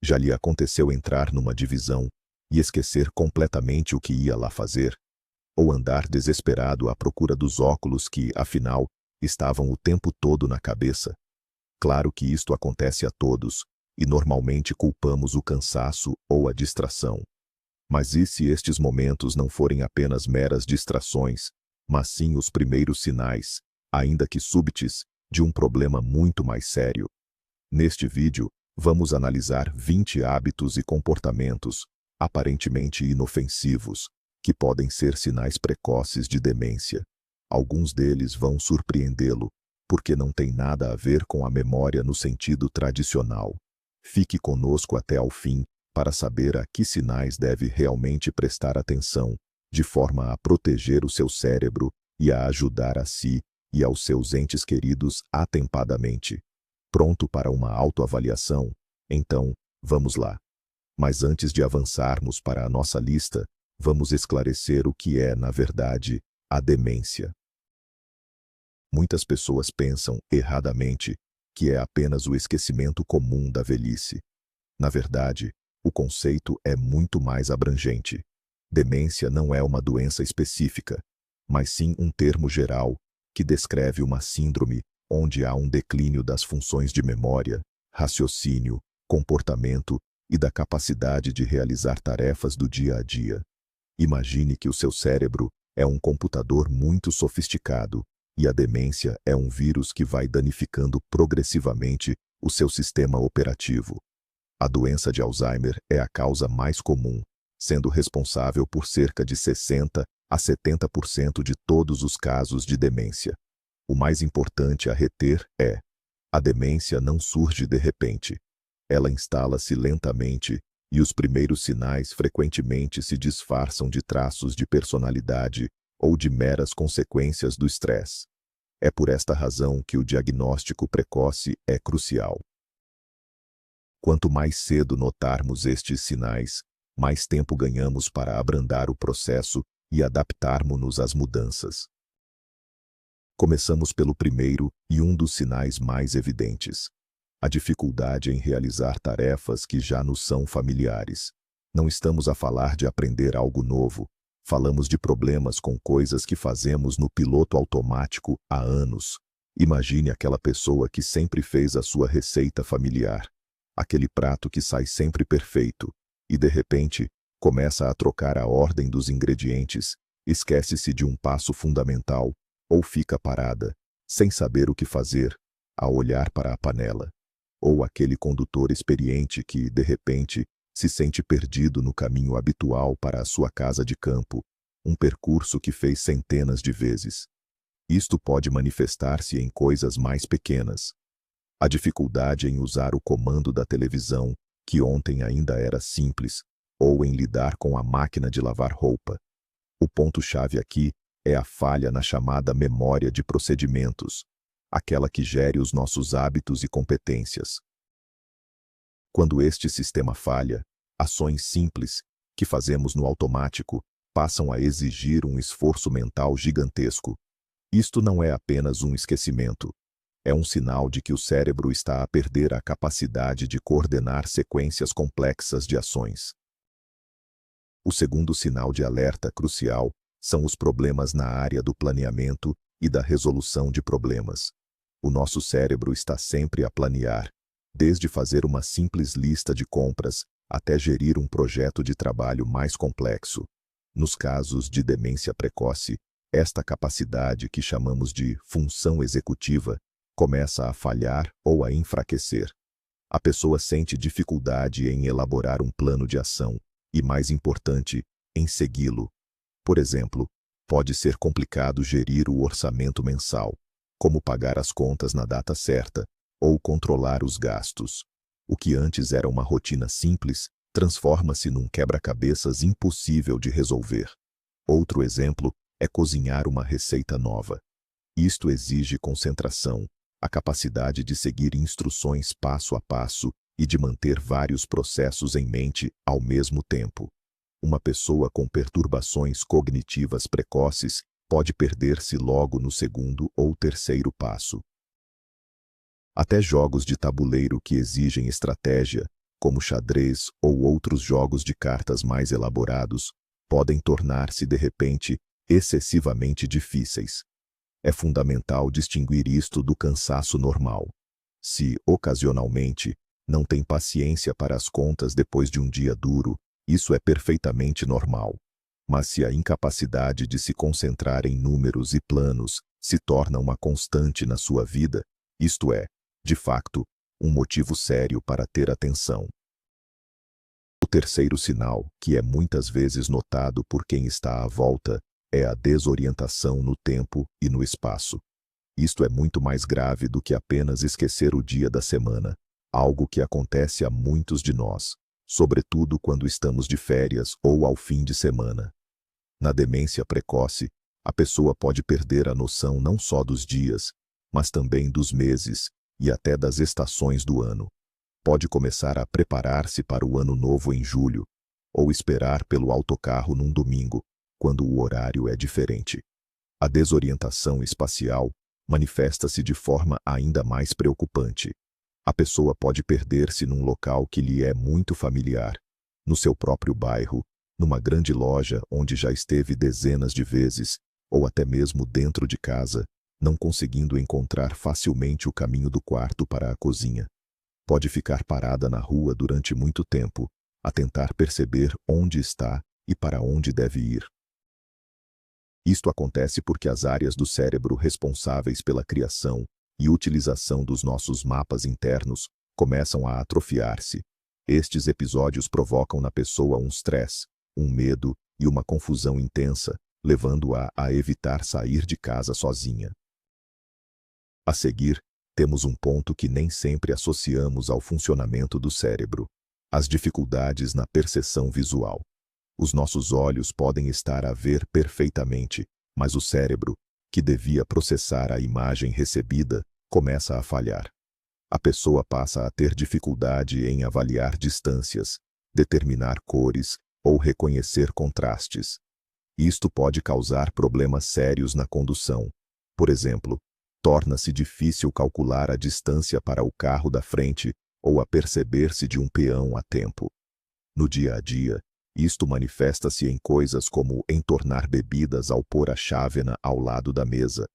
Já lhe aconteceu entrar numa divisão e esquecer completamente o que ia lá fazer? Ou andar desesperado à procura dos óculos que, afinal, estavam o tempo todo na cabeça? Claro que isto acontece a todos, e normalmente culpamos o cansaço ou a distração. Mas e se estes momentos não forem apenas meras distrações, mas sim os primeiros sinais, ainda que súbitos, de um problema muito mais sério? Neste vídeo, vamos analisar 20 hábitos e comportamentos, aparentemente inofensivos, que podem ser sinais precoces de demência. Alguns deles vão surpreendê-lo, porque não tem nada a ver com a memória no sentido tradicional. Fique conosco até ao fim, para saber a que sinais deve realmente prestar atenção, de forma a proteger o seu cérebro e a ajudar a si e aos seus entes queridos atempadamente. Pronto para uma autoavaliação? Então, vamos lá. Mas antes de avançarmos para a nossa lista, vamos esclarecer o que é, na verdade, a demência. Muitas pessoas pensam, erradamente, que é apenas o esquecimento comum da velhice. Na verdade, o conceito é muito mais abrangente. Demência não é uma doença específica, mas sim um termo geral que descreve uma síndrome onde há um declínio das funções de memória, raciocínio, comportamento e da capacidade de realizar tarefas do dia a dia. Imagine que o seu cérebro é um computador muito sofisticado e a demência é um vírus que vai danificando progressivamente o seu sistema operativo. A doença de Alzheimer é a causa mais comum, sendo responsável por cerca de 60 a 70% de todos os casos de demência. O mais importante a reter é: a demência não surge de repente. Ela instala-se lentamente e os primeiros sinais frequentemente se disfarçam de traços de personalidade ou de meras consequências do estresse. É por esta razão que o diagnóstico precoce é crucial. Quanto mais cedo notarmos estes sinais, mais tempo ganhamos para abrandar o processo e adaptarmos-nos às mudanças. Começamos pelo primeiro e um dos sinais mais evidentes: a dificuldade em realizar tarefas que já nos são familiares. Não estamos a falar de aprender algo novo, falamos de problemas com coisas que fazemos no piloto automático há anos. Imagine aquela pessoa que sempre fez a sua receita familiar, aquele prato que sai sempre perfeito, e de repente, começa a trocar a ordem dos ingredientes, esquece-se de um passo fundamental, ou fica parada, sem saber o que fazer, a olhar para a panela. Ou aquele condutor experiente que, de repente, se sente perdido no caminho habitual para a sua casa de campo, um percurso que fez centenas de vezes. Isto pode manifestar-se em coisas mais pequenas. A dificuldade em usar o comando da televisão, que ontem ainda era simples, ou em lidar com a máquina de lavar roupa. O ponto-chave aqui é a falha na chamada memória de procedimentos, aquela que gere os nossos hábitos e competências. Quando este sistema falha, ações simples, que fazemos no automático, passam a exigir um esforço mental gigantesco. Isto não é apenas um esquecimento. É um sinal de que o cérebro está a perder a capacidade de coordenar sequências complexas de ações. O segundo sinal de alerta crucial são os problemas na área do planeamento e da resolução de problemas. O nosso cérebro está sempre a planear, desde fazer uma simples lista de compras até gerir um projeto de trabalho mais complexo. Nos casos de demência precoce, esta capacidade que chamamos de função executiva começa a falhar ou a enfraquecer. A pessoa sente dificuldade em elaborar um plano de ação e, mais importante, em segui-lo. Por exemplo, pode ser complicado gerir o orçamento mensal, como pagar as contas na data certa ou controlar os gastos. O que antes era uma rotina simples, transforma-se num quebra-cabeças impossível de resolver. Outro exemplo é cozinhar uma receita nova. Isto exige concentração, a capacidade de seguir instruções passo a passo e de manter vários processos em mente ao mesmo tempo. Uma pessoa com perturbações cognitivas precoces pode perder-se logo no segundo ou terceiro passo. Até jogos de tabuleiro que exigem estratégia, como xadrez ou outros jogos de cartas mais elaborados, podem tornar-se de repente excessivamente difíceis. É fundamental distinguir isto do cansaço normal. Se, ocasionalmente, não tem paciência para as contas depois de um dia duro, isso é perfeitamente normal. Mas se a incapacidade de se concentrar em números e planos se torna uma constante na sua vida, isto é, de facto, um motivo sério para ter atenção. O terceiro sinal, que é muitas vezes notado por quem está à volta, é a desorientação no tempo e no espaço. Isto é muito mais grave do que apenas esquecer o dia da semana, algo que acontece a muitos de nós, sobretudo quando estamos de férias ou ao fim de semana. Na demência precoce, a pessoa pode perder a noção não só dos dias, mas também dos meses e até das estações do ano. Pode começar a preparar-se para o ano novo em julho, ou esperar pelo autocarro num domingo, quando o horário é diferente. A desorientação espacial manifesta-se de forma ainda mais preocupante. A pessoa pode perder-se num local que lhe é muito familiar, no seu próprio bairro, numa grande loja onde já esteve dezenas de vezes, ou até mesmo dentro de casa, não conseguindo encontrar facilmente o caminho do quarto para a cozinha. Pode ficar parada na rua durante muito tempo, a tentar perceber onde está e para onde deve ir. Isto acontece porque as áreas do cérebro responsáveis pela criação e utilização dos nossos mapas internos começam a atrofiar-se. Estes episódios provocam na pessoa um stress, um medo e uma confusão intensa, levando-a a evitar sair de casa sozinha. A seguir, temos um ponto que nem sempre associamos ao funcionamento do cérebro: as dificuldades na percepção visual. Os nossos olhos podem estar a ver perfeitamente, mas o cérebro, que devia processar a imagem recebida, começa a falhar. A pessoa passa a ter dificuldade em avaliar distâncias, determinar cores ou reconhecer contrastes. Isto pode causar problemas sérios na condução. Por exemplo, torna-se difícil calcular a distância para o carro da frente ou aperceber-se de um peão a tempo. No dia a dia, isto manifesta-se em coisas como entornar bebidas ao pôr a chávena ao lado da mesa,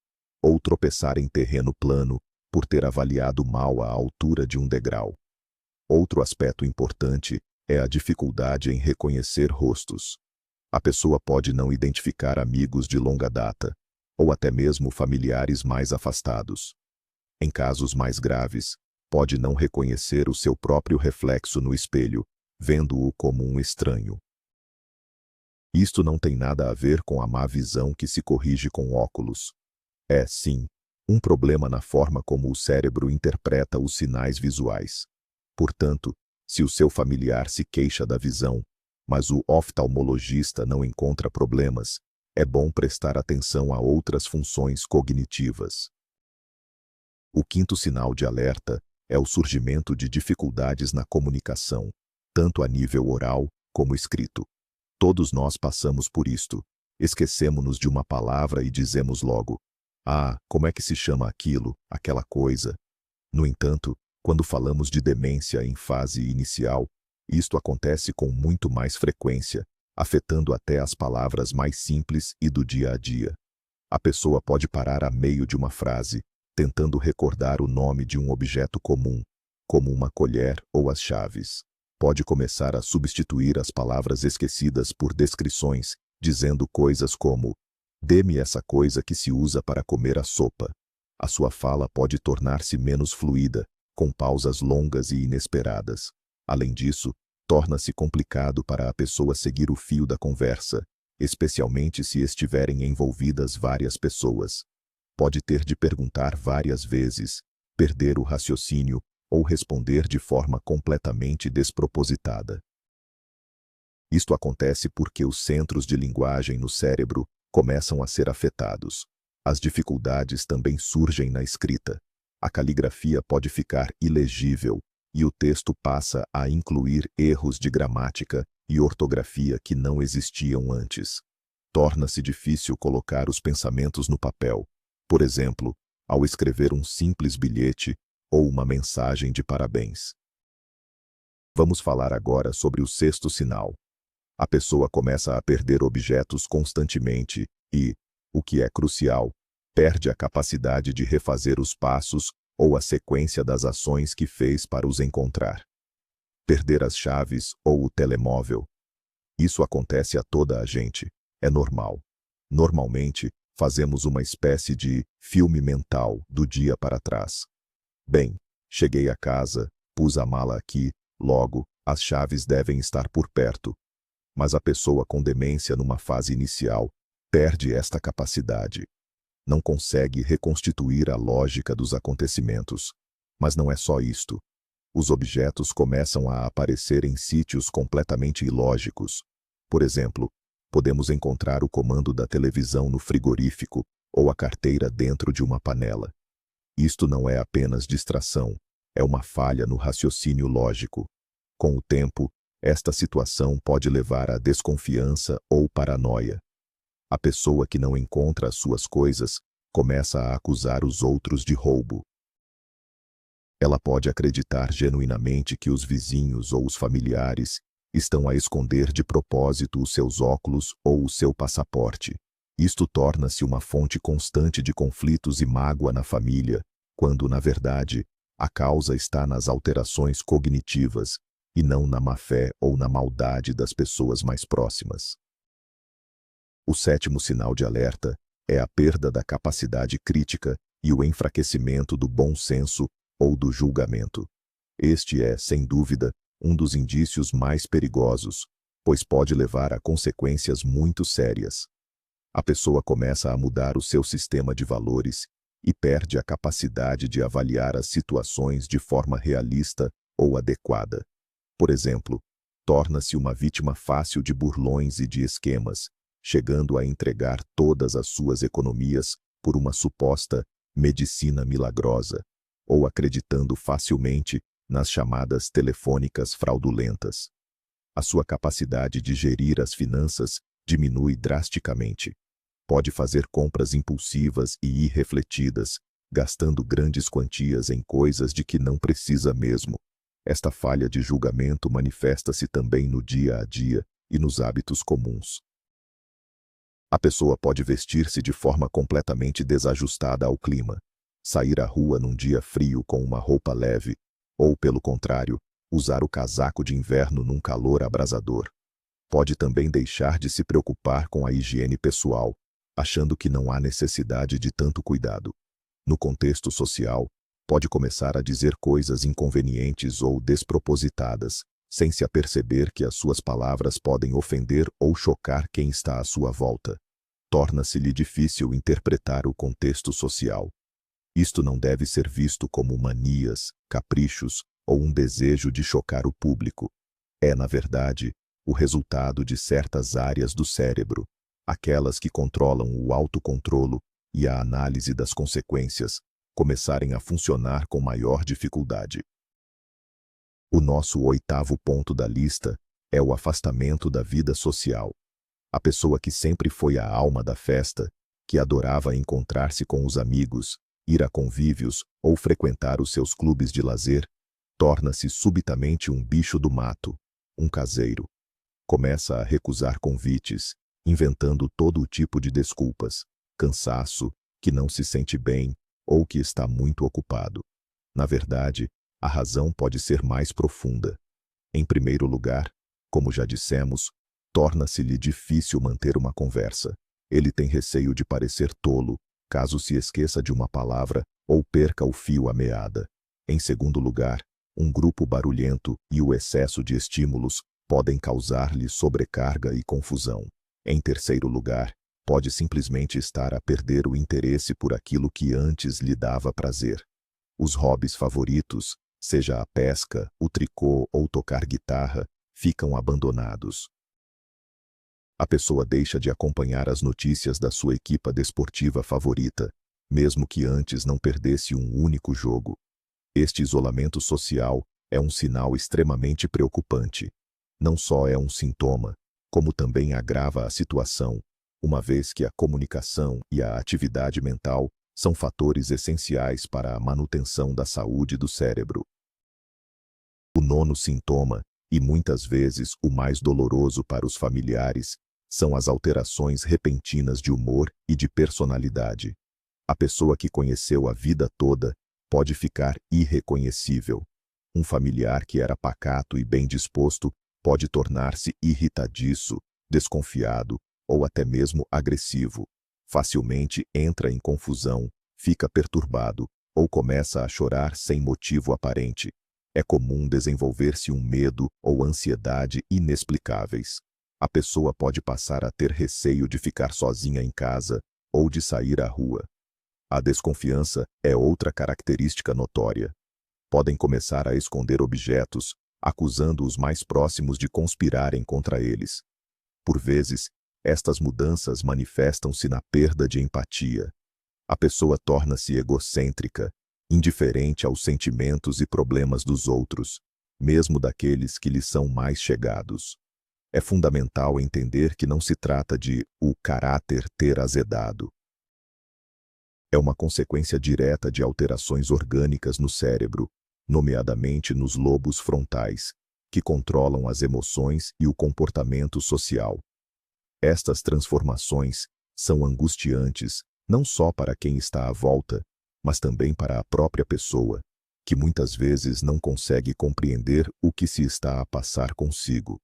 ou tropeçar em terreno plano por ter avaliado mal a altura de um degrau. Outro aspecto importante é a dificuldade em reconhecer rostos. A pessoa pode não identificar amigos de longa data, ou até mesmo familiares mais afastados. Em casos mais graves, pode não reconhecer o seu próprio reflexo no espelho, vendo-o como um estranho. Isto não tem nada a ver com a má visão que se corrige com óculos. É, sim, um problema na forma como o cérebro interpreta os sinais visuais. Portanto, se o seu familiar se queixa da visão, mas o oftalmologista não encontra problemas, é bom prestar atenção a outras funções cognitivas. O quinto sinal de alerta é o surgimento de dificuldades na comunicação, tanto a nível oral como escrito. Todos nós passamos por isto. Esquecemo-nos de uma palavra e dizemos logo: "Ah, como é que se chama aquilo, aquela coisa?" No entanto, quando falamos de demência em fase inicial, isto acontece com muito mais frequência, afetando até as palavras mais simples e do dia a dia. A pessoa pode parar a meio de uma frase, tentando recordar o nome de um objeto comum, como uma colher ou as chaves. Pode começar a substituir as palavras esquecidas por descrições, dizendo coisas como: "Dê-me essa coisa que se usa para comer a sopa." A sua fala pode tornar-se menos fluida, com pausas longas e inesperadas. Além disso, torna-se complicado para a pessoa seguir o fio da conversa, especialmente se estiverem envolvidas várias pessoas. Pode ter de perguntar várias vezes, perder o raciocínio ou responder de forma completamente despropositada. Isto acontece porque os centros de linguagem no cérebro começam a ser afetados. As dificuldades também surgem na escrita. A caligrafia pode ficar ilegível e o texto passa a incluir erros de gramática e ortografia que não existiam antes. Torna-se difícil colocar os pensamentos no papel, por exemplo, ao escrever um simples bilhete ou uma mensagem de parabéns. Vamos falar agora sobre o sexto sinal. A pessoa começa a perder objetos constantemente e, o que é crucial, perde a capacidade de refazer os passos ou a sequência das ações que fez para os encontrar. Perder as chaves ou o telemóvel. Isso acontece a toda a gente. É normal. Normalmente, fazemos uma espécie de filme mental do dia para trás. Bem, cheguei a casa, pus a mala aqui, logo, as chaves devem estar por perto. Mas a pessoa com demência numa fase inicial perde esta capacidade. Não consegue reconstituir a lógica dos acontecimentos. Mas não é só isto. Os objetos começam a aparecer em sítios completamente ilógicos. Por exemplo, podemos encontrar o comando da televisão no frigorífico ou a carteira dentro de uma panela. Isto não é apenas distração, é uma falha no raciocínio lógico. Com o tempo, esta situação pode levar à desconfiança ou paranoia. A pessoa que não encontra as suas coisas começa a acusar os outros de roubo. Ela pode acreditar genuinamente que os vizinhos ou os familiares estão a esconder de propósito os seus óculos ou o seu passaporte. Isto torna-se uma fonte constante de conflitos e mágoa na família, quando, na verdade, a causa está nas alterações cognitivas e não na má-fé ou na maldade das pessoas mais próximas. O sétimo sinal de alerta é a perda da capacidade crítica e o enfraquecimento do bom senso ou do julgamento. Este é, sem dúvida, um dos indícios mais perigosos, pois pode levar a consequências muito sérias. A pessoa começa a mudar o seu sistema de valores e perde a capacidade de avaliar as situações de forma realista ou adequada. Por exemplo, torna-se uma vítima fácil de burlões e de esquemas, chegando a entregar todas as suas economias por uma suposta medicina milagrosa, ou acreditando facilmente nas chamadas telefônicas fraudulentas. A sua capacidade de gerir as finanças diminui drasticamente. Pode fazer compras impulsivas e irrefletidas, gastando grandes quantias em coisas de que não precisa mesmo. Esta falha de julgamento manifesta-se também no dia a dia e nos hábitos comuns. A pessoa pode vestir-se de forma completamente desajustada ao clima, sair à rua num dia frio com uma roupa leve, ou, pelo contrário, usar o casaco de inverno num calor abrasador. Pode também deixar de se preocupar com a higiene pessoal, achando que não há necessidade de tanto cuidado. No contexto social, pode começar a dizer coisas inconvenientes ou despropositadas, sem se aperceber que as suas palavras podem ofender ou chocar quem está à sua volta. Torna-se-lhe difícil interpretar o contexto social. Isto não deve ser visto como manias, caprichos ou um desejo de chocar o público. É, na verdade, o resultado de certas áreas do cérebro, aquelas que controlam o autocontrolo e a análise das consequências, começarem a funcionar com maior dificuldade. O nosso oitavo ponto da lista é o afastamento da vida social. A pessoa que sempre foi a alma da festa, que adorava encontrar-se com os amigos, ir a convívios ou frequentar os seus clubes de lazer, torna-se subitamente um bicho do mato, um caseiro. Começa a recusar convites, inventando todo o tipo de desculpas, cansaço, que não se sente bem ou que está muito ocupado. Na verdade, a razão pode ser mais profunda. Em primeiro lugar, como já dissemos, torna-se-lhe difícil manter uma conversa. Ele tem receio de parecer tolo, caso se esqueça de uma palavra ou perca o fio à meada. Em segundo lugar, um grupo barulhento e o excesso de estímulos podem causar-lhe sobrecarga e confusão. Em terceiro lugar, pode simplesmente estar a perder o interesse por aquilo que antes lhe dava prazer. Os hobbies favoritos, seja a pesca, o tricô ou tocar guitarra, ficam abandonados. A pessoa deixa de acompanhar as notícias da sua equipa desportiva favorita, mesmo que antes não perdesse um único jogo. Este isolamento social é um sinal extremamente preocupante. Não só é um sintoma, como também agrava a situação, uma vez que a comunicação e a atividade mental são fatores essenciais para a manutenção da saúde do cérebro. O nono sintoma, e muitas vezes o mais doloroso para os familiares, são as alterações repentinas de humor e de personalidade. A pessoa que conheceu a vida toda pode ficar irreconhecível. Um familiar que era pacato e bem disposto pode tornar-se irritadiço, desconfiado ou até mesmo agressivo. Facilmente entra em confusão, fica perturbado ou começa a chorar sem motivo aparente. É comum desenvolver-se um medo ou ansiedade inexplicáveis. A pessoa pode passar a ter receio de ficar sozinha em casa ou de sair à rua. A desconfiança é outra característica notória. Podem começar a esconder objetos, acusando os mais próximos de conspirarem contra eles. Por vezes, estas mudanças manifestam-se na perda de empatia. A pessoa torna-se egocêntrica, indiferente aos sentimentos e problemas dos outros, mesmo daqueles que lhe são mais chegados. É fundamental entender que não se trata de o caráter ter azedado. É uma consequência direta de alterações orgânicas no cérebro, nomeadamente nos lobos frontais, que controlam as emoções e o comportamento social. Estas transformações são angustiantes, não só para quem está à volta, mas também para a própria pessoa, que muitas vezes não consegue compreender o que se está a passar consigo.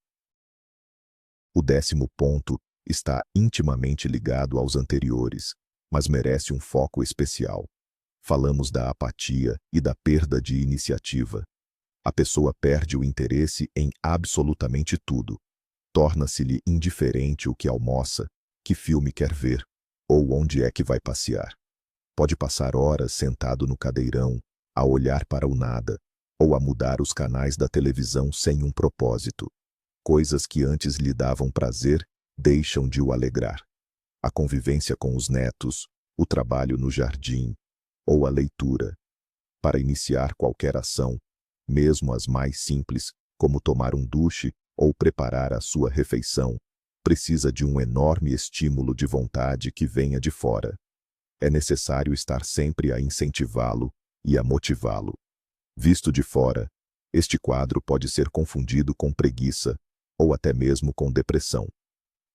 O 10º ponto está intimamente ligado aos anteriores, mas merece um foco especial. Falamos da apatia e da perda de iniciativa. A pessoa perde o interesse em absolutamente tudo. Torna-se-lhe indiferente o que almoça, que filme quer ver, ou onde é que vai passear. Pode passar horas sentado no cadeirão, a olhar para o nada, ou a mudar os canais da televisão sem um propósito. Coisas que antes lhe davam prazer deixam de o alegrar. A convivência com os netos, o trabalho no jardim, ou a leitura. Para iniciar qualquer ação, mesmo as mais simples, como tomar um duche ou preparar a sua refeição, precisa de um enorme estímulo de vontade que venha de fora. É necessário estar sempre a incentivá-lo e a motivá-lo. Visto de fora, este quadro pode ser confundido com preguiça ou até mesmo com depressão.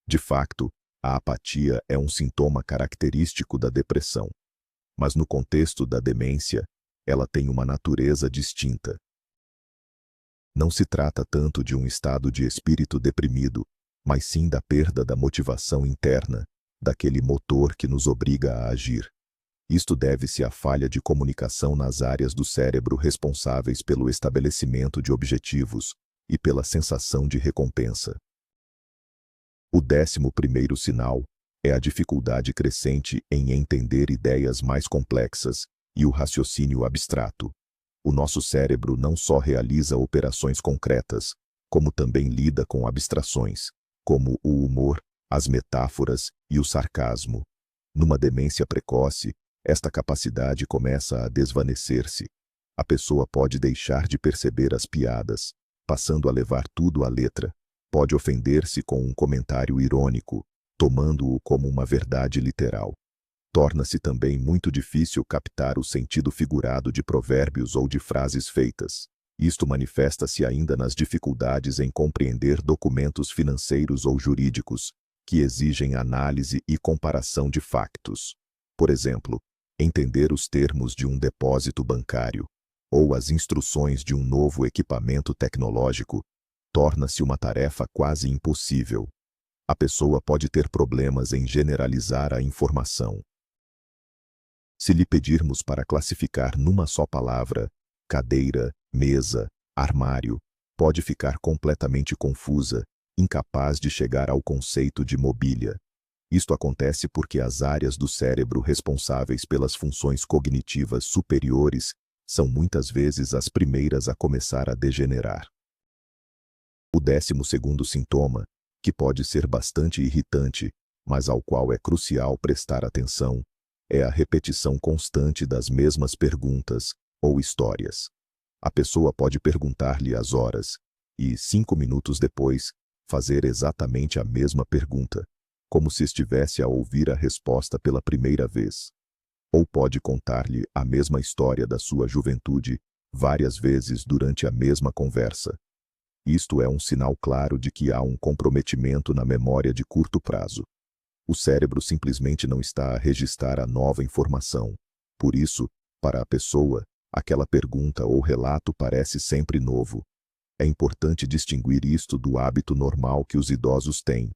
De facto, a apatia é um sintoma característico da depressão. Mas no contexto da demência, ela tem uma natureza distinta. Não se trata tanto de um estado de espírito deprimido, mas sim da perda da motivação interna, daquele motor que nos obriga a agir. Isto deve-se à falha de comunicação nas áreas do cérebro responsáveis pelo estabelecimento de objetivos e pela sensação de recompensa. O 11º sinal é a dificuldade crescente em entender ideias mais complexas e o raciocínio abstrato. O nosso cérebro não só realiza operações concretas, como também lida com abstrações, como o humor, as metáforas e o sarcasmo. Numa demência precoce, esta capacidade começa a desvanecer-se. A pessoa pode deixar de perceber as piadas, passando a levar tudo à letra. Pode ofender-se com um comentário irônico, tomando-o como uma verdade literal. Torna-se também muito difícil captar o sentido figurado de provérbios ou de frases feitas. Isto manifesta-se ainda nas dificuldades em compreender documentos financeiros ou jurídicos, que exigem análise e comparação de factos. Por exemplo, entender os termos de um depósito bancário, ou as instruções de um novo equipamento tecnológico, torna-se uma tarefa quase impossível. A pessoa pode ter problemas em generalizar a informação. Se lhe pedirmos para classificar numa só palavra, cadeira, mesa, armário, pode ficar completamente confusa, incapaz de chegar ao conceito de mobília. Isto acontece porque as áreas do cérebro responsáveis pelas funções cognitivas superiores são muitas vezes as primeiras a começar a degenerar. O 12º sintoma, que pode ser bastante irritante, mas ao qual é crucial prestar atenção, é a repetição constante das mesmas perguntas ou histórias. A pessoa pode perguntar-lhe as horas e, 5 minutos depois, fazer exatamente a mesma pergunta, como se estivesse a ouvir a resposta pela primeira vez. Ou pode contar-lhe a mesma história da sua juventude várias vezes durante a mesma conversa. Isto é um sinal claro de que há um comprometimento na memória de curto prazo. O cérebro simplesmente não está a registrar a nova informação. Por isso, para a pessoa, aquela pergunta ou relato parece sempre novo. É importante distinguir isto do hábito normal que os idosos têm,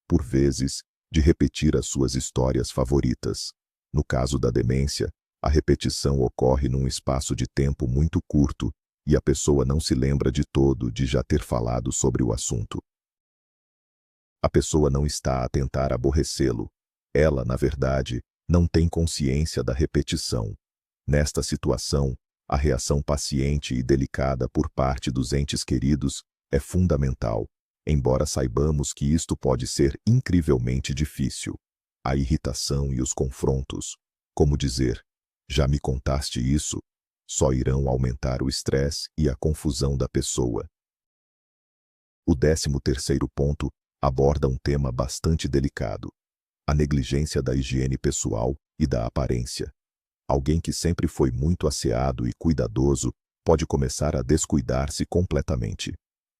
por vezes, de repetir as suas histórias favoritas. No caso da demência, a repetição ocorre num espaço de tempo muito curto e a pessoa não se lembra de todo de já ter falado sobre o assunto. A pessoa não está a tentar aborrecê-lo. Ela, na verdade, não tem consciência da repetição. Nesta situação, a reação paciente e delicada por parte dos entes queridos é fundamental, embora saibamos que isto pode ser incrivelmente difícil. A irritação e os confrontos, como dizer, já me contaste isso, só irão aumentar o estresse e a confusão da pessoa. O 13º ponto aborda um tema bastante delicado: a negligência da higiene pessoal e da aparência. Alguém que sempre foi muito asseado e cuidadoso pode começar a descuidar-se completamente.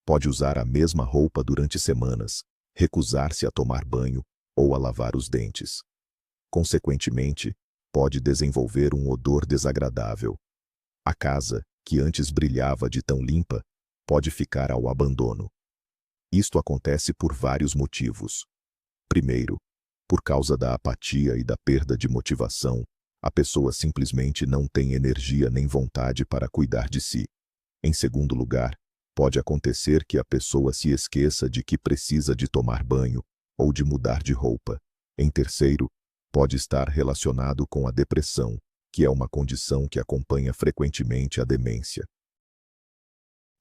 Pode usar a mesma roupa durante semanas, recusar-se a tomar banho ou a lavar os dentes. Consequentemente, pode desenvolver um odor desagradável. A casa, que antes brilhava de tão limpa, pode ficar ao abandono. Isto acontece por vários motivos. Primeiro, por causa da apatia e da perda de motivação, a pessoa simplesmente não tem energia nem vontade para cuidar de si. Em segundo lugar, pode acontecer que a pessoa se esqueça de que precisa de tomar banho ou de mudar de roupa. Em terceiro, pode estar relacionado com a depressão, que é uma condição que acompanha frequentemente a demência.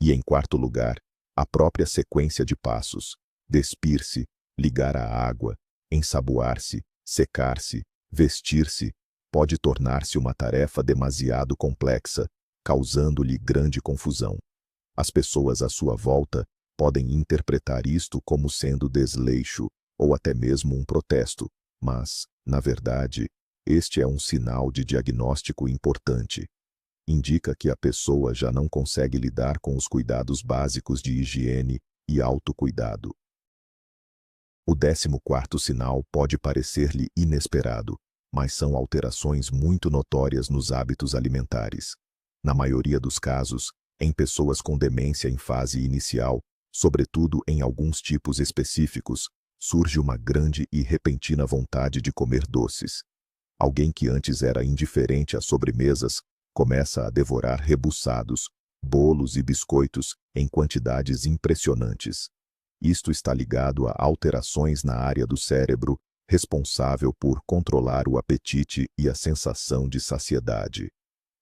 E em quarto lugar, a própria sequência de passos: despir-se, ligar a água, ensaboar-se, secar-se, vestir-se, pode tornar-se uma tarefa demasiado complexa, causando-lhe grande confusão. As pessoas à sua volta podem interpretar isto como sendo desleixo ou até mesmo um protesto, mas, na verdade, este é um sinal de diagnóstico importante. Indica que a pessoa já não consegue lidar com os cuidados básicos de higiene e autocuidado. O 14º sinal pode parecer-lhe inesperado, mas são alterações muito notórias nos hábitos alimentares. Na maioria dos casos, em pessoas com demência em fase inicial, sobretudo em alguns tipos específicos, surge uma grande e repentina vontade de comer doces. Alguém que antes era indiferente às sobremesas começa a devorar rebuçados, bolos e biscoitos em quantidades impressionantes. Isto está ligado a alterações na área do cérebro, responsável por controlar o apetite e a sensação de saciedade.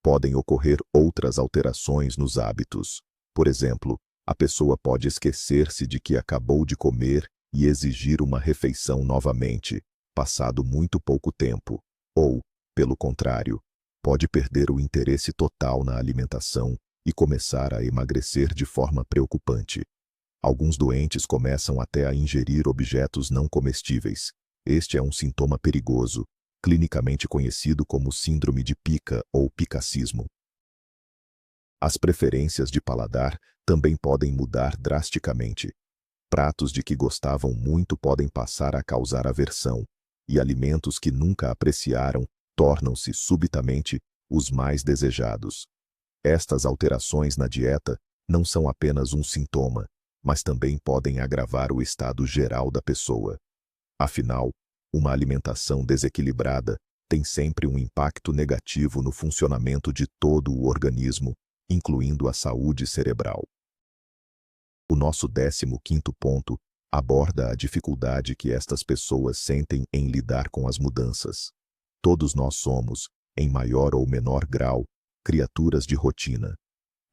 Podem ocorrer outras alterações nos hábitos. Por exemplo, a pessoa pode esquecer-se de que acabou de comer e exigir uma refeição novamente, passado muito pouco tempo. Ou, pelo contrário, pode perder o interesse total na alimentação e começar a emagrecer de forma preocupante. Alguns doentes começam até a ingerir objetos não comestíveis. Este é um sintoma perigoso, clinicamente conhecido como síndrome de pica ou picacismo. As preferências de paladar também podem mudar drasticamente. Pratos de que gostavam muito podem passar a causar aversão, e alimentos que nunca apreciaram tornam-se subitamente os mais desejados. Estas alterações na dieta não são apenas um sintoma, mas também podem agravar o estado geral da pessoa. Afinal, uma alimentação desequilibrada tem sempre um impacto negativo no funcionamento de todo o organismo, incluindo a saúde cerebral. O nosso 15º ponto aborda a dificuldade que estas pessoas sentem em lidar com as mudanças. Todos nós somos, em maior ou menor grau, criaturas de rotina.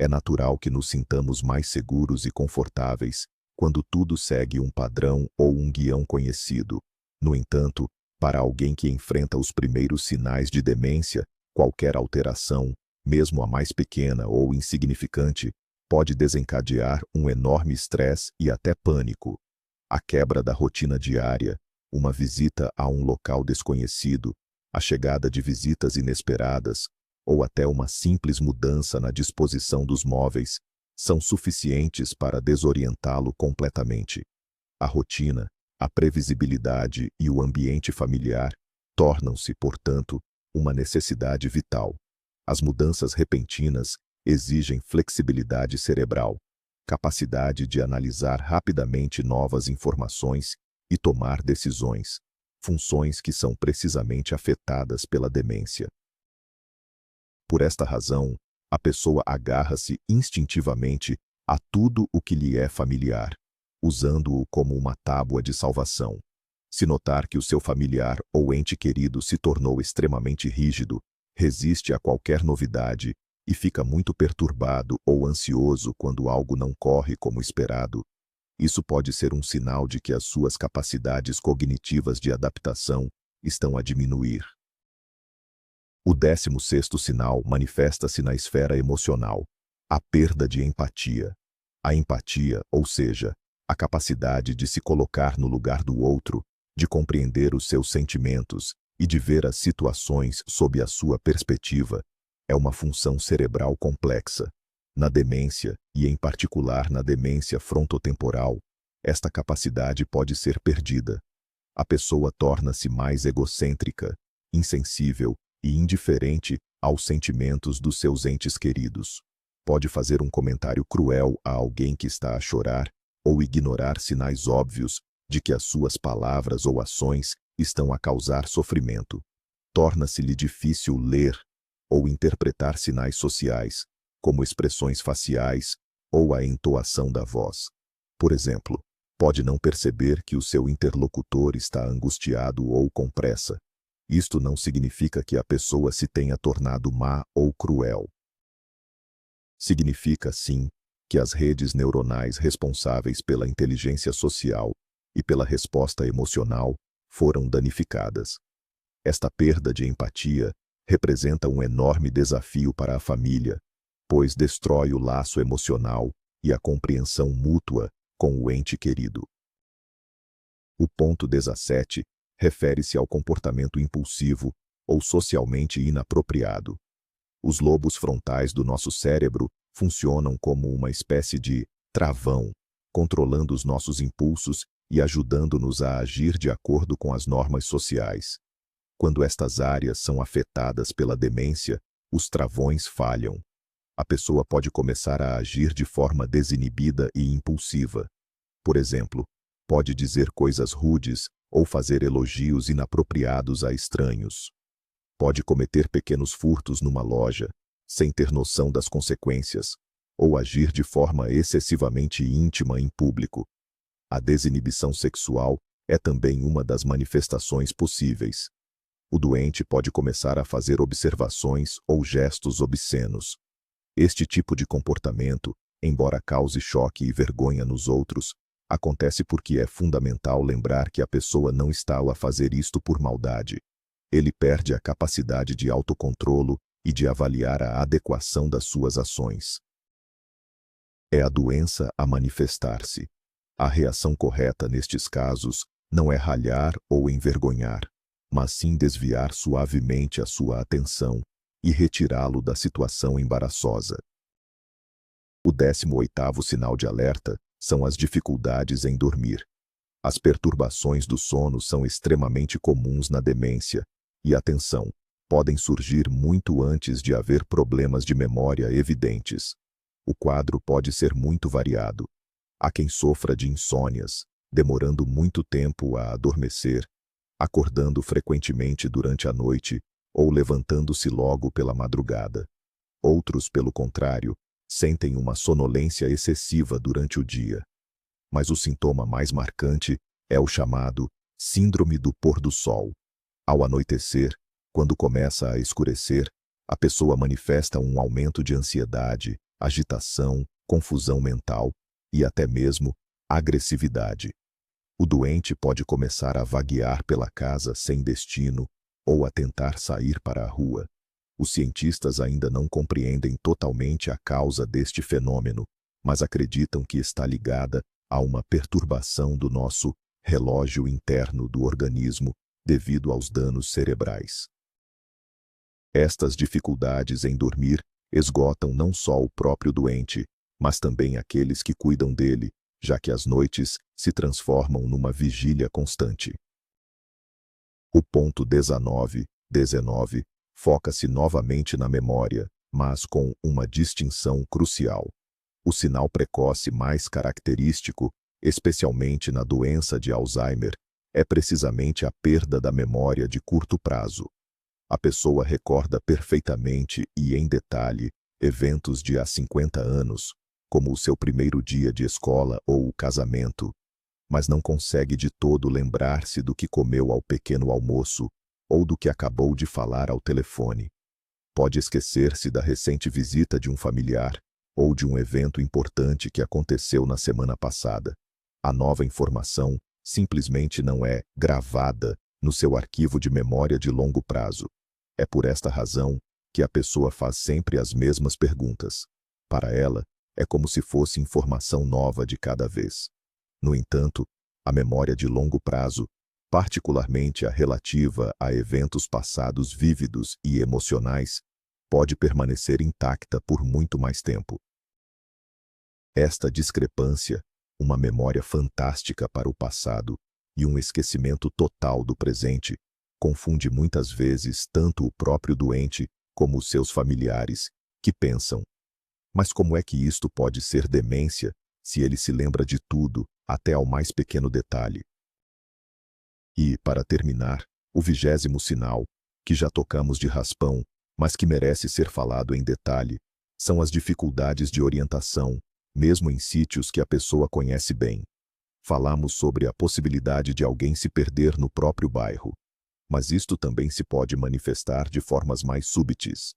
É natural que nos sintamos mais seguros e confortáveis quando tudo segue um padrão ou um guião conhecido. No entanto, para alguém que enfrenta os primeiros sinais de demência, qualquer alteração, mesmo a mais pequena ou insignificante, pode desencadear um enorme estresse e até pânico. A quebra da rotina diária, uma visita a um local desconhecido, a chegada de visitas inesperadas, ou até uma simples mudança na disposição dos móveis, são suficientes para desorientá-lo completamente. A rotina, a previsibilidade e o ambiente familiar tornam-se, portanto, uma necessidade vital. As mudanças repentinas exigem flexibilidade cerebral, capacidade de analisar rapidamente novas informações e tomar decisões, funções que são precisamente afetadas pela demência. Por esta razão, a pessoa agarra-se instintivamente a tudo o que lhe é familiar, usando-o como uma tábua de salvação. Se notar que o seu familiar ou ente querido se tornou extremamente rígido, resiste a qualquer novidade e fica muito perturbado ou ansioso quando algo não corre como esperado, isso pode ser um sinal de que as suas capacidades cognitivas de adaptação estão a diminuir. O 16º sinal manifesta-se na esfera emocional, a perda de empatia. A empatia, ou seja, a capacidade de se colocar no lugar do outro, de compreender os seus sentimentos e de ver as situações sob a sua perspectiva, é uma função cerebral complexa. Na demência, e em particular na demência frontotemporal, esta capacidade pode ser perdida. A pessoa torna-se mais egocêntrica, insensível e indiferente aos sentimentos dos seus entes queridos. Pode fazer um comentário cruel a alguém que está a chorar ou ignorar sinais óbvios de que as suas palavras ou ações estão a causar sofrimento. Torna-se-lhe difícil ler ou interpretar sinais sociais, como expressões faciais ou a entoação da voz. Por exemplo, pode não perceber que o seu interlocutor está angustiado ou com pressa. Isto não significa que a pessoa se tenha tornado má ou cruel. Significa, sim, que as redes neuronais responsáveis pela inteligência social e pela resposta emocional foram danificadas. Esta perda de empatia representa um enorme desafio para a família, pois destrói o laço emocional e a compreensão mútua com o ente querido. O ponto 17 refere-se ao comportamento impulsivo ou socialmente inapropriado. Os lobos frontais do nosso cérebro funcionam como uma espécie de travão, controlando os nossos impulsos e ajudando-nos a agir de acordo com as normas sociais. Quando estas áreas são afetadas pela demência, os travões falham. A pessoa pode começar a agir de forma desinibida e impulsiva. Por exemplo, pode dizer coisas rudes ou fazer elogios inapropriados a estranhos. Pode cometer pequenos furtos numa loja, sem ter noção das consequências, ou agir de forma excessivamente íntima em público. A desinibição sexual é também uma das manifestações possíveis. O doente pode começar a fazer observações ou gestos obscenos. Este tipo de comportamento, embora cause choque e vergonha nos outros, acontece porque é fundamental lembrar que a pessoa não está a fazer isto por maldade. Ele perde a capacidade de autocontrolo e de avaliar a adequação das suas ações. É a doença a manifestar-se. A reação correta nestes casos não é ralhar ou envergonhar, mas sim desviar suavemente a sua atenção e retirá-lo da situação embaraçosa. O 18º sinal de alerta são as dificuldades em dormir. As perturbações do sono são extremamente comuns na demência e, atenção, podem surgir muito antes de haver problemas de memória evidentes. O quadro pode ser muito variado. Há quem sofra de insônias, demorando muito tempo a adormecer, acordando frequentemente durante a noite ou levantando-se logo pela madrugada. Outros, pelo contrário, sentem uma sonolência excessiva durante o dia. Mas o sintoma mais marcante é o chamado síndrome do pôr-do-sol. Ao anoitecer, quando começa a escurecer, a pessoa manifesta um aumento de ansiedade, agitação, confusão mental e até mesmo agressividade. O doente pode começar a vaguear pela casa sem destino ou a tentar sair para a rua. Os cientistas ainda não compreendem totalmente a causa deste fenômeno, mas acreditam que está ligada a uma perturbação do nosso relógio interno do organismo devido aos danos cerebrais. Estas dificuldades em dormir esgotam não só o próprio doente, mas também aqueles que cuidam dele, já que as noites se transformam numa vigília constante. O ponto 19 foca-se novamente na memória, mas com uma distinção crucial. O sinal precoce mais característico, especialmente na doença de Alzheimer, é precisamente a perda da memória de curto prazo. A pessoa recorda perfeitamente e em detalhe eventos de há 50 anos, como o seu primeiro dia de escola ou o casamento, mas não consegue de todo lembrar-se do que comeu ao pequeno almoço ou do que acabou de falar ao telefone. Pode esquecer-se da recente visita de um familiar ou de um evento importante que aconteceu na semana passada. A nova informação simplesmente não é gravada no seu arquivo de memória de longo prazo. É por esta razão que a pessoa faz sempre as mesmas perguntas. Para ela, é como se fosse informação nova de cada vez. No entanto, a memória de longo prazo, particularmente a relativa a eventos passados vívidos e emocionais, pode permanecer intacta por muito mais tempo. Esta discrepância, uma memória fantástica para o passado e um esquecimento total do presente, confunde muitas vezes tanto o próprio doente como os seus familiares, que pensam: mas como é que isto pode ser demência, se ele se lembra de tudo, até ao mais pequeno detalhe? E, para terminar, o 20º sinal, que já tocamos de raspão, mas que merece ser falado em detalhe, são as dificuldades de orientação, mesmo em sítios que a pessoa conhece bem. Falamos sobre a possibilidade de alguém se perder no próprio bairro, mas isto também se pode manifestar de formas mais súbitas.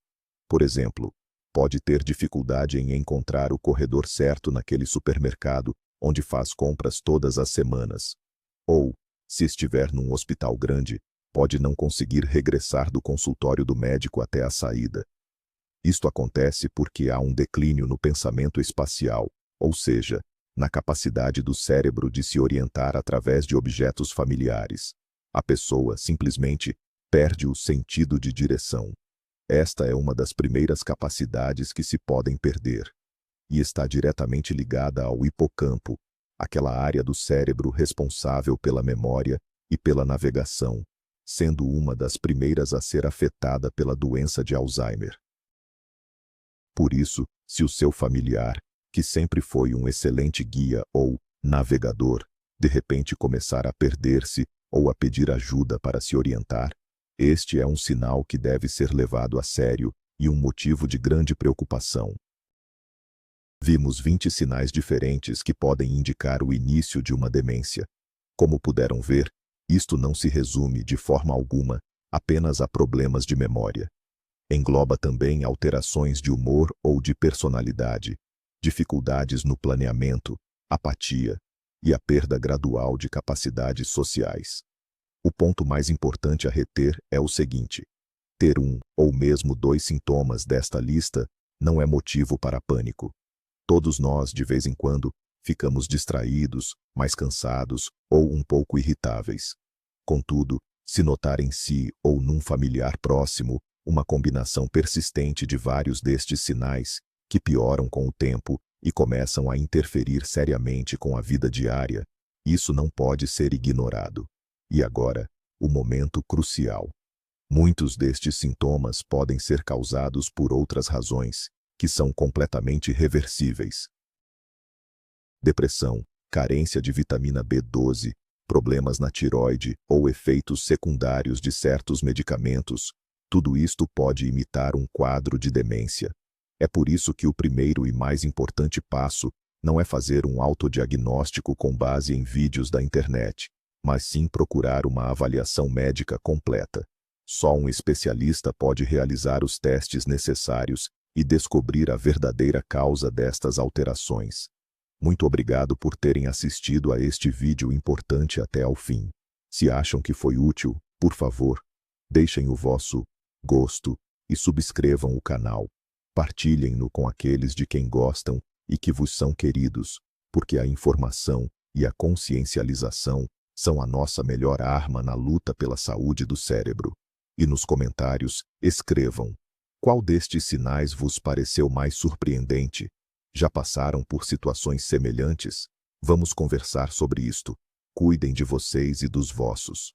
Por exemplo, pode ter dificuldade em encontrar o corredor certo naquele supermercado onde faz compras todas as semanas. Ou, se estiver num hospital grande, pode não conseguir regressar do consultório do médico até a saída. Isto acontece porque há um declínio no pensamento espacial, ou seja, na capacidade do cérebro de se orientar através de objetos familiares. A pessoa simplesmente perde o sentido de direção. Esta é uma das primeiras capacidades que se podem perder, e está diretamente ligada ao hipocampo, aquela área do cérebro responsável pela memória e pela navegação, sendo uma das primeiras a ser afetada pela doença de Alzheimer. Por isso, se o seu familiar, que sempre foi um excelente guia ou navegador, de repente começar a perder-se ou a pedir ajuda para se orientar, este é um sinal que deve ser levado a sério e um motivo de grande preocupação. Vimos 20 sinais diferentes que podem indicar o início de uma demência. Como puderam ver, isto não se resume, de forma alguma, apenas a problemas de memória. Engloba também alterações de humor ou de personalidade, dificuldades no planeamento, apatia e a perda gradual de capacidades sociais. O ponto mais importante a reter é o seguinte: ter um ou mesmo 2 sintomas desta lista não é motivo para pânico. Todos nós, de vez em quando, ficamos distraídos, mais cansados ou um pouco irritáveis. Contudo, se notar em si ou num familiar próximo uma combinação persistente de vários destes sinais, que pioram com o tempo e começam a interferir seriamente com a vida diária, isso não pode ser ignorado. E agora, o momento crucial. Muitos destes sintomas podem ser causados por outras razões, que são completamente reversíveis. Depressão, carência de vitamina B12, problemas na tireoide ou efeitos secundários de certos medicamentos, tudo isto pode imitar um quadro de demência. É por isso que o primeiro e mais importante passo não é fazer um autodiagnóstico com base em vídeos da internet, mas sim procurar uma avaliação médica completa. Só um especialista pode realizar os testes necessários e descobrir a verdadeira causa destas alterações. Muito obrigado por terem assistido a este vídeo importante até ao fim. Se acham que foi útil, por favor, deixem o vosso gosto e subscrevam o canal. Partilhem-no com aqueles de quem gostam e que vos são queridos, porque a informação e a consciencialização são a nossa melhor arma na luta pela saúde do cérebro. E nos comentários, escrevam: qual destes sinais vos pareceu mais surpreendente? Já passaram por situações semelhantes? Vamos conversar sobre isto. Cuidem de vocês e dos vossos.